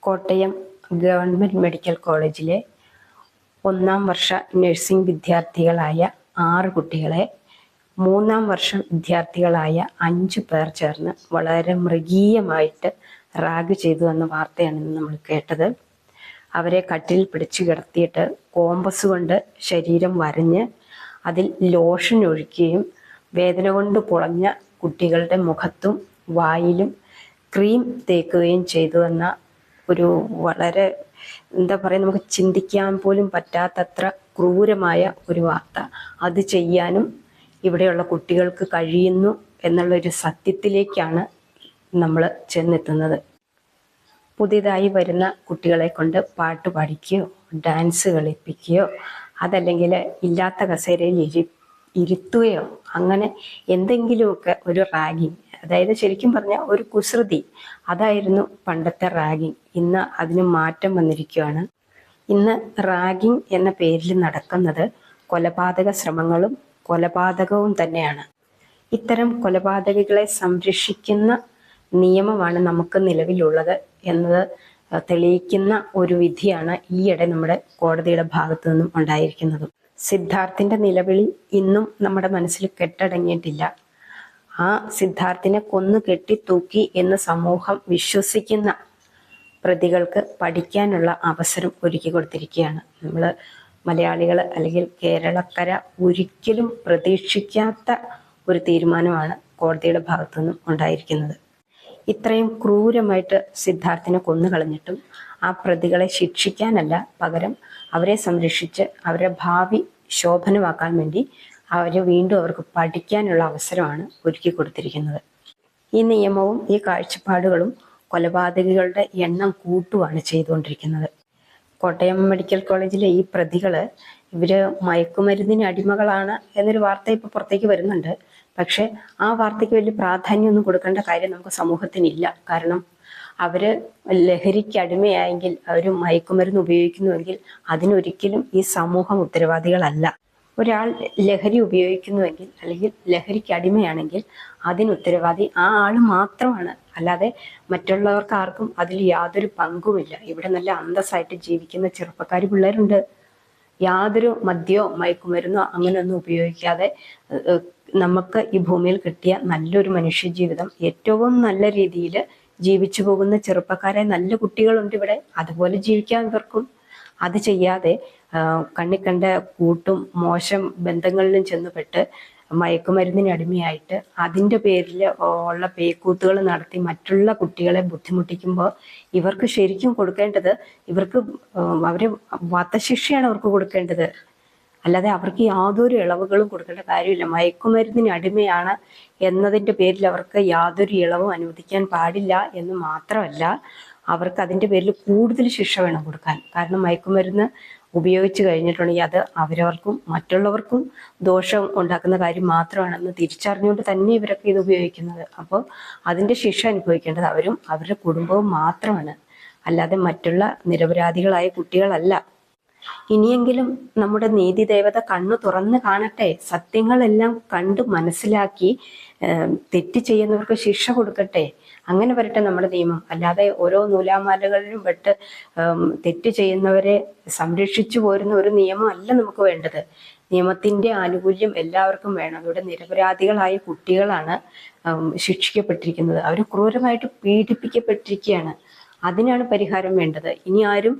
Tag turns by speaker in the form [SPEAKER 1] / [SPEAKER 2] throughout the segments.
[SPEAKER 1] Kottayam government medical കോളേജിലെ 1ാം വർഷ nursing വിദ്യാർത്ഥികളായ 6 കുട്ടികളെ 3ാം വർഷ വിദ്യാർത്ഥികളായ 5 പേർ ചേർന്ന് വളരെ മൃഗീയമായിട്ട് റാഗ് ചെയ്തു എന്ന വാർത്തയാണ് നമ്മൾ കേട്ടത്. അവരെ കട്ടിലിൽ പിടിച്ചു കിടത്തിയിട്ട് കോമ്പസ് കൊണ്ട് ശരീരം വരഞ്ഞ് അതിൽ ലോഷൻ ഒഴിക്കുകയും വേദന കൊണ്ട് പൊളഞ്ഞ കുട്ടികളുടെ മുഖത്തും വായിലും ക്രീം തേക്കുകയും ചെയ്തു എന്ന ഒരു വളരെ എന്താ പറയുക, നമുക്ക് ചിന്തിക്കാൻ പോലും പറ്റാത്തത്ര ക്രൂരമായ ഒരു വാർത്ത. അത് ചെയ്യാനും ഇവിടെയുള്ള കുട്ടികൾക്ക് കഴിയുന്നു എന്നുള്ളൊരു സത്യത്തിലേക്കാണ് നമ്മൾ ചെന്നെത്തുന്നത്. പുതിയതായി വരുന്ന കുട്ടികളെ കൊണ്ട് പാട്ട് പാടിക്കുകയോ ഡാൻസ് കളിപ്പിക്കുകയോ അതല്ലെങ്കിൽ ഇല്ലാത്ത കസേരയിൽ ഇരുത്തുകയോ അങ്ങനെ എന്തെങ്കിലുമൊക്കെ ഒരു റാഗിങ്, അതായത് ശരിക്കും പറഞ്ഞാൽ ഒരു കുസൃതി, അതായിരുന്നു പണ്ടത്തെ റാഗിങ്. ഇന്ന് അതിന് മാറ്റം വന്നിരിക്കുകയാണ്. ഇന്ന് റാഗിങ് എന്ന പേരിൽ നടക്കുന്നത് കൊലപാതക ശ്രമങ്ങളും കൊലപാതകവും തന്നെയാണ്. ഇത്തരം കൊലപാതകികളെ സംരക്ഷിക്കുന്ന നിയമമാണ് നമുക്ക് നിലവിലുള്ളത് എന്നത് തെളിയിക്കുന്ന ഒരു വിധിയാണ് ഈയിടെ നമ്മുടെ കോടതിയുടെ ഭാഗത്തു നിന്നും ഉണ്ടായിരിക്കുന്നത്. സിദ്ധാർത്ഥിന്റെ നിലവിളി ഇന്നും നമ്മുടെ മനസ്സിൽ കെട്ടടങ്ങിയിട്ടില്ല. ആ സിദ്ധാർത്ഥിനെ കൊന്നു കെട്ടിത്തൂക്കി എന്ന് സമൂഹം വിശ്വസിക്കുന്ന പ്രതികൾക്ക് പഠിക്കാനുള്ള അവസരം ഒരുക്കി കൊടുത്തിരിക്കുകയാണ്. നമ്മൾ മലയാളികൾ അല്ലെങ്കിൽ കേരളക്കര ഒരിക്കലും പ്രതീക്ഷിക്കാത്ത ഒരു തീരുമാനമാണ് കോടതിയുടെ ഭാഗത്തു നിന്നും ഉണ്ടായിരിക്കുന്നത്. ഇത്രയും ക്രൂരമായിട്ട് സിദ്ധാർത്ഥിനെ കൊന്നു കളഞ്ഞിട്ടും ആ പ്രതികളെ ശിക്ഷിക്കാനല്ല, പകരം അവരെ സംരക്ഷിച്ച് അവരുടെ ഭാവി ശോഭനമാക്കാൻ വേണ്ടി വീണ്ടും അവർക്ക് പഠിക്കാനുള്ള അവസരമാണ് ഒരുക്കി കൊടുത്തിരിക്കുന്നത്. ഈ നിയമവും ഈ കാഴ്ചപ്പാടുകളും കൊലപാതകികളുടെ എണ്ണം കൂട്ടുകയാണ് ചെയ്തുകൊണ്ടിരിക്കുന്നത്. കോട്ടയം മെഡിക്കൽ കോളേജിലെ ഈ പ്രതികള് മയക്കുമരുന്നിന് അടിമകളാണ് എന്നൊരു വാർത്ത ഇപ്പോൾ പുറത്തേക്ക് വരുന്നുണ്ട്. പക്ഷെ ആ വാർത്തയ്ക്ക് വലിയ പ്രാധാന്യമൊന്നും കൊടുക്കേണ്ട കാര്യം നമുക്ക് സമൂഹത്തിനില്ല. കാരണം അവര് ലഹരിക്ക് അടിമയായെങ്കിൽ, അവർ മയക്കുമരുന്ന് ഉപയോഗിക്കുന്നുവെങ്കിൽ അതിനൊരിക്കലും ഈ സമൂഹം ഉത്തരവാദികളല്ല. ഒരാൾ ലഹരി ഉപയോഗിക്കുന്നുവെങ്കിൽ അല്ലെങ്കിൽ ലഹരിക്ക് അടിമയാണെങ്കിൽ അതിന് ഉത്തരവാദി ആ ആള് മാത്രമാണ്. അല്ലാതെ മറ്റുള്ളവർക്ക് ആർക്കും അതിൽ യാതൊരു പങ്കുമില്ല. ഇവിടെ നല്ല അന്തസ്സായിട്ട് ജീവിക്കുന്ന ചെറുപ്പക്കാർ പിള്ളേരുണ്ട്. യാതൊരു മദ്യമോ മയക്കുമരുന്നോ അങ്ങനെയൊന്നും ഉപയോഗിക്കാതെ നമുക്ക് ഈ ഭൂമിയിൽ കിട്ടിയ നല്ലൊരു മനുഷ്യജീവിതം ഏറ്റവും നല്ല രീതിയിൽ ജീവിച്ചു പോകുന്ന ചെറുപ്പക്കാരെ നല്ല കുട്ടികളുണ്ട് ഇവിടെ. അതുപോലെ ജീവിക്കാൻ ഇവർക്കും. അത് ചെയ്യാതെ കണ്ണിക്കണ്ട കൂട്ടും മോശം ബന്ധങ്ങളിലും ചെന്നുപെട്ട് മയക്കുമരുന്നിന് അടിമയായിട്ട് അതിൻ്റെ പേരിൽ ഉള്ള പേക്കൂത്തുകൾ നടത്തി മറ്റുള്ള കുട്ടികളെ ബുദ്ധിമുട്ടിക്കുമ്പോൾ ഇവർക്ക് ശരിക്കും കൊടുക്കേണ്ടത്, അവര് വധശിക്ഷയാണ് അവർക്ക് കൊടുക്കേണ്ടത്. അല്ലാതെ അവർക്ക് യാതൊരു ഇളവുകളും കൊടുക്കേണ്ട കാര്യമില്ല. മയക്കുമരുന്നിന് അടിമയാണ് എന്നതിൻ്റെ പേരിൽ അവർക്ക് യാതൊരു ഇളവും അനുവദിക്കാൻ പാടില്ല എന്ന് മാത്രമല്ല, അവർക്ക് അതിൻ്റെ പേരിൽ കൂടുതൽ ശിക്ഷ വേണം കൊടുക്കാൻ. കാരണം മയക്കുമരുന്ന് ഉപയോഗിച്ച് കഴിഞ്ഞിട്ടുണ്ടെങ്കിൽ അത് അവരവർക്കും മറ്റുള്ളവർക്കും ദോഷം ഉണ്ടാക്കുന്ന കാര്യം മാത്രമാണെന്ന് തിരിച്ചറിഞ്ഞുകൊണ്ട് തന്നെ ഇവരൊക്കെ ഇത് ഉപയോഗിക്കുന്നത്. അപ്പോൾ അതിൻ്റെ ശിക്ഷ അനുഭവിക്കേണ്ടത് അവരും അവരുടെ കുടുംബവും മാത്രമാണ്, അല്ലാതെ മറ്റുള്ള നിരപരാധികളായ കുട്ടികളല്ല. ഇനിയെങ്കിലും നമ്മുടെ നീതി ദേവത കണ്ണു തുറന്ന് കാണട്ടെ, സത്യങ്ങളെല്ലാം കണ്ട് മനസ്സിലാക്കി തെറ്റ് ചെയ്യുന്നവർക്ക് ശിക്ഷ കൊടുക്കട്ടെ. അങ്ങനെ വരട്ടെ നമ്മുടെ നിയമം. അല്ലാതെ ഓരോ നൂലാമാലകളിലും പെട്ട് തെറ്റ് ചെയ്യുന്നവരെ സംരക്ഷിച്ചു പോരുന്ന ഒരു നിയമമല്ല നമുക്ക് വേണ്ടത്. നിയമത്തിന്റെ ആനുകൂല്യം എല്ലാവർക്കും വേണം. ഇവിടെ നിരപരാധികളായ കുട്ടികളാണ് ശിക്ഷിക്കപ്പെട്ടിരിക്കുന്നത്. അവർ ക്രൂരമായിട്ട് പീഡിപ്പിക്കപ്പെട്ടിരിക്കുകയാണ്. അതിനാണ് പരിഹാരം വേണ്ടത്. ഇനി ആരും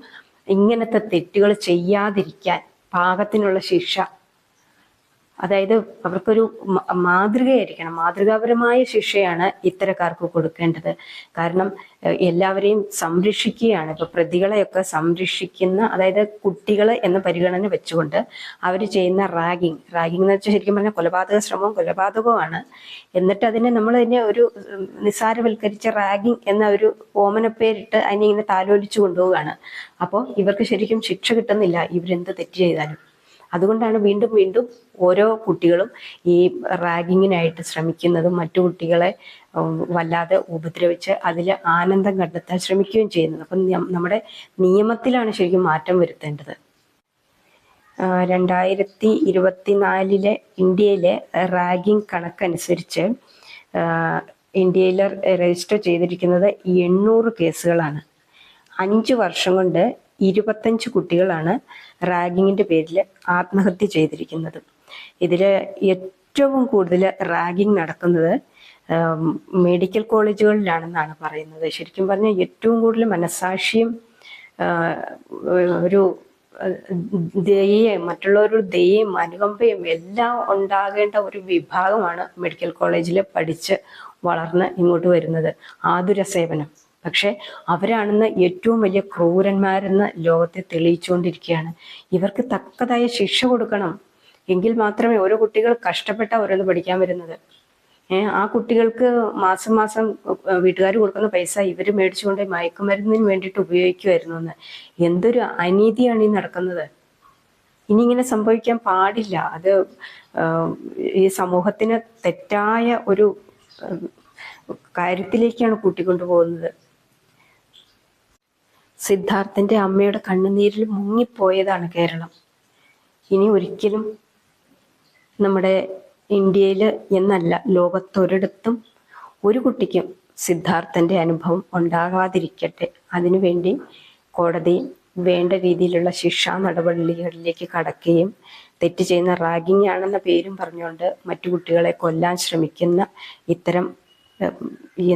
[SPEAKER 1] ഇങ്ങനത്തെ തെറ്റുകൾ ചെയ്യാതിരിക്കാൻ പാകത്തിനുള്ള ശിക്ഷ, അതായത് അവർക്കൊരു മാതൃകയായിരിക്കണം. മാതൃകാപരമായ ശിക്ഷയാണ് ഇത്തരക്കാർക്ക് കൊടുക്കേണ്ടത്. കാരണം എല്ലാവരെയും സംരക്ഷിക്കുകയാണ്. ഇപ്പൊ പ്രതികളെയൊക്കെ സംരക്ഷിക്കുന്ന, അതായത് കുട്ടികൾ എന്ന പരിഗണന വെച്ചുകൊണ്ട് അവർ ചെയ്യുന്ന റാഗിങ് എന്ന് വെച്ചാൽ ശരിക്കും പറഞ്ഞാൽ കൊലപാതക ശ്രമവും കൊലപാതകവുമാണ്. എന്നിട്ട് നമ്മൾ അതിനെ ഒരു നിസ്സാരവൽക്കരിച്ച റാഗിങ് എന്ന ഒരു ഓമനപ്പേരിട്ട് അതിനെ ഇങ്ങനെ താലോലിച്ചു കൊണ്ടുപോവുകയാണ്. അപ്പോൾ ഇവർക്ക് ശരിക്കും ശിക്ഷ കിട്ടുന്നില്ല ഇവരെന്ത് തെറ്റ് ചെയ്താലും. അതുകൊണ്ടാണ് വീണ്ടും വീണ്ടും ഓരോ കുട്ടികളും ഈ റാഗിങ്ങിനായിട്ട് ശ്രമിക്കുന്നതും മറ്റു കുട്ടികളെ വല്ലാതെ ഉപദ്രവിച്ച് അതിൽ ആനന്ദം കണ്ടെത്താൻ ശ്രമിക്കുകയും ചെയ്യുന്നത്. അപ്പം നമ്മുടെ നിയമത്തിലാണ് ശരിക്കും മാറ്റം വരുത്തേണ്ടത്. 2024 ഇന്ത്യയിലെ റാഗിങ് കണക്കനുസരിച്ച് ഇന്ത്യയിൽ രജിസ്റ്റർ ചെയ്തിരിക്കുന്നത് 800 കേസുകളാണ്. 5 വർഷം കൊണ്ട് 25 കുട്ടികളാണ് റാഗിങ്ങിൻ്റെ പേരിൽ ആത്മഹത്യ ചെയ്തിരിക്കുന്നത്. ഇതിൽ ഏറ്റവും കൂടുതൽ റാഗിങ് നടക്കുന്നത് മെഡിക്കൽ കോളേജുകളിലാണെന്നാണ് പറയുന്നത്. ശരിക്കും പറഞ്ഞാൽ ഏറ്റവും കൂടുതൽ മനസാക്ഷിയും ഒരു ദയയും മറ്റുള്ളവരുടെ ദയയും അനുകമ്പയും എല്ലാം ഉണ്ടാകേണ്ട ഒരു വിഭാഗമാണ് മെഡിക്കൽ കോളേജിൽ പഠിച്ച് വളർന്ന് ഇങ്ങോട്ട് വരുന്നത്, ആതുര സേവനം. പക്ഷെ അവരാണെന്ന് ഏറ്റവും വലിയ ക്രൂരന്മാരെന്ന് ലോകത്തെ തെളിയിച്ചുകൊണ്ടിരിക്കുകയാണ്. ഇവർക്ക് തക്കതായ ശിക്ഷ കൊടുക്കണം. എങ്കിൽ മാത്രമേ ഓരോ കുട്ടികൾ കഷ്ടപ്പെട്ട ഓരോന്ന് പഠിക്കാൻ വരുന്നത്. ആ കുട്ടികൾക്ക് മാസം മാസം വീട്ടുകാർ കൊടുക്കുന്ന പൈസ ഇവർ മേടിച്ചുകൊണ്ട് മയക്കുമരുന്നിന് വേണ്ടിയിട്ട് ഉപയോഗിക്കുമായിരുന്നു എന്ന്. എന്തൊരു അനീതിയാണ് ഈ നടക്കുന്നത്. ഇനി ഇങ്ങനെ സംഭവിക്കാൻ പാടില്ല. അത് ഈ സമൂഹത്തിന് തെറ്റായ ഒരു കാര്യത്തിലേക്കാണ് കൂട്ടിക്കൊണ്ടുപോകുന്നത്. സിദ്ധാർത്ഥന്റെ അമ്മയുടെ കണ്ണുനീരിൽ മുങ്ങിപ്പോയതാണ് കേരളം. ഇനി ഒരിക്കലും നമ്മുടെ ഇന്ത്യയിൽ എന്നല്ല, ലോകത്തൊരിടത്തും ഒരു കുട്ടിക്കും സിദ്ധാർത്ഥന്റെ അനുഭവം ഉണ്ടാകാതിരിക്കട്ടെ. അതിനുവേണ്ടി കോടതി വേണ്ട രീതിയിലുള്ള ശിക്ഷാ നടപടികളിലേക്ക് കടക്കുകയും തെറ്റ് ചെയ്യുന്ന റാഗിങ് ആണെന്ന പേരും പറഞ്ഞുകൊണ്ട് മറ്റു കുട്ടികളെ കൊല്ലാൻ ശ്രമിക്കുന്ന ഇത്തരം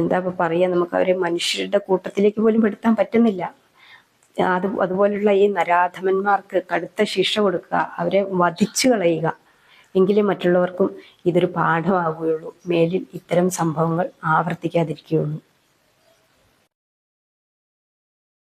[SPEAKER 1] എന്താ പറയുക, നമുക്ക് അവരെ മനുഷ്യരുടെ കൂട്ടത്തിലേക്ക് പോലും പെടുത്താൻ പറ്റുന്നില്ല. അതുപോലുള്ള ഈ നരാധമന്മാർക്ക് കടുത്ത ശിക്ഷ കൊടുക്കുക, അവരെ വധിച്ചു കളയുക. എങ്കിലേ മറ്റുള്ളവർക്കും ഇതൊരു പാഠമാവുകയുള്ളൂ. മേലിൽ ഇത്തരം സംഭവങ്ങൾ ആവർത്തിക്കാതിരിക്കുകയുള്ളൂ.